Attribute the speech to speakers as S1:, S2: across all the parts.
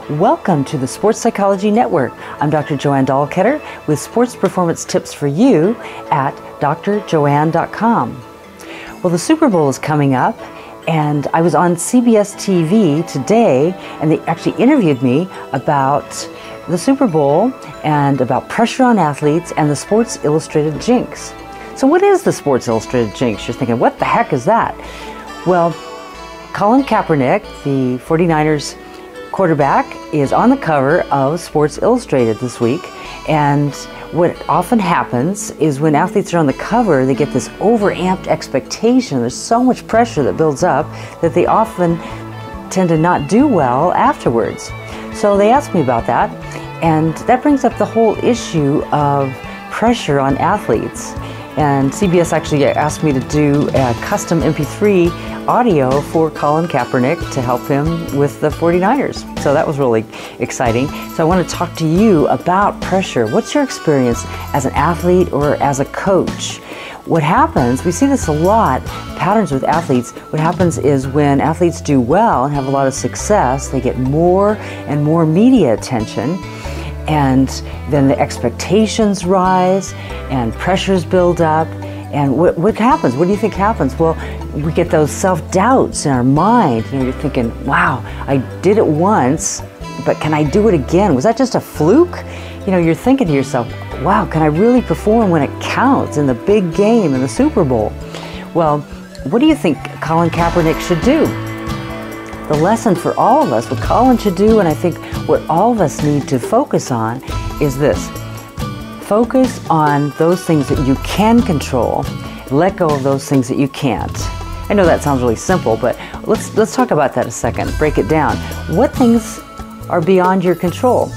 S1: Welcome to the Sports Psychology Network. I'm Dr. JoAnn Dahlkoetter with sports performance tips for you at drjoann.com. Well, the Super Bowl is coming up, and I was on CBS TV today, and they actually interviewed me about the Super Bowl and about pressure on athletes and the Sports Illustrated jinx. So what is the Sports Illustrated jinx? You're thinking, what the heck is that? Well, Colin Kaepernick, the 49ers quarterback, is on the cover of Sports Illustrated this week, and what often happens is when athletes are on the cover, they get this overamped expectation. There's so much pressure that builds up that they often tend to not do well afterwards. So they asked me about that, and that brings up the whole issue of pressure on athletes. And CBS actually asked me to do a custom MP3 audio for Colin Kaepernick to help him with the 49ers. So that was really exciting. So I want to talk to you about pressure. What's your experience as an athlete or as a coach? What happens, we see this a lot, patterns with athletes. What happens is when athletes do well and have a lot of success, they get more and more media attention. And then the expectations rise and pressures build up. And what happens? What do you think happens? Well, we get those self-doubts in our mind. You know, you're thinking, wow, I did it once, but can I do it again? Was that just a fluke? You know, you're thinking to yourself, wow, can I really perform when it counts in the big game in the Super Bowl? Well, what do you think Colin Kaepernick should do? The lesson for all of us, what Colin should do, and I think what all of us need to focus on, is this. Focus on those things that you can control. Let go of those things that you can't. I know that sounds really simple, but let's talk about that a second. Break it down. What things are beyond your control?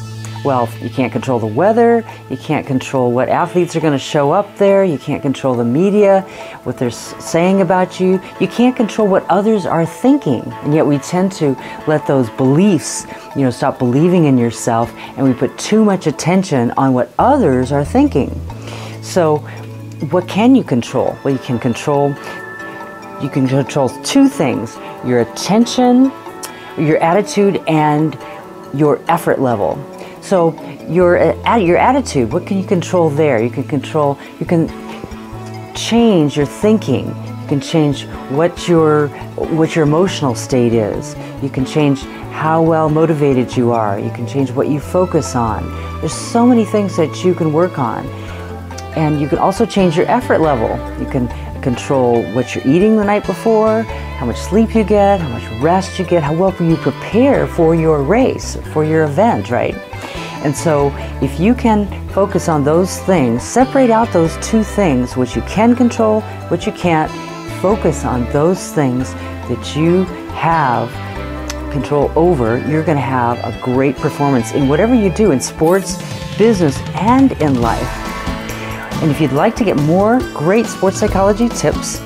S1: Well, you can't control the weather, you can't control what athletes are going to show up there, you can't control the media, what they're saying about you, you can't control what others are thinking, and yet we tend to let those beliefs, stop believing in yourself, and we put too much attention on what others are thinking. So, what can you control? Well, you can control two things: your attention, your attitude, and your effort level. So your attitude, what can you control there? You can change your thinking. You can change what your emotional state is. You can change how well motivated you are. You can change what you focus on. There's so many things that you can work on. And you can also change your effort level. You can control what you're eating the night before, how much sleep you get, how much rest you get, how well you prepare for your race, for your event, right? And so if you can focus on those things, separate out those two things, which you can control, which you can't, focus on those things that you have control over, you're going to have a great performance in whatever you do in sports, business, and in life. And if you'd like to get more great sports psychology tips,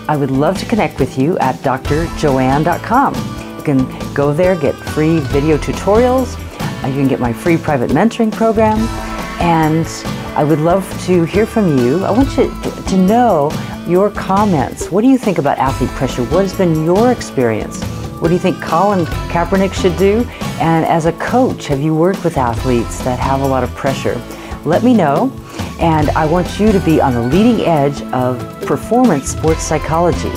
S1: I would love to connect with you at drjoann.com. You can go there, get free video tutorials. You can get my free private mentoring program, and I would love to hear from you. I want you to know your comments. What do you think about athlete pressure? What has been your experience? What do you think Colin Kaepernick should do? And as a coach, have you worked with athletes that have a lot of pressure? Let me know, and I want you to be on the leading edge of performance sports psychology.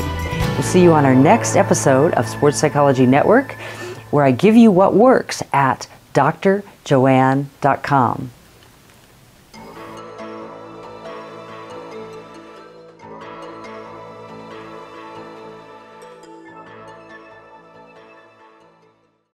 S1: We'll see you on our next episode of Sports Psychology Network, where I give you what works at drjoann.com.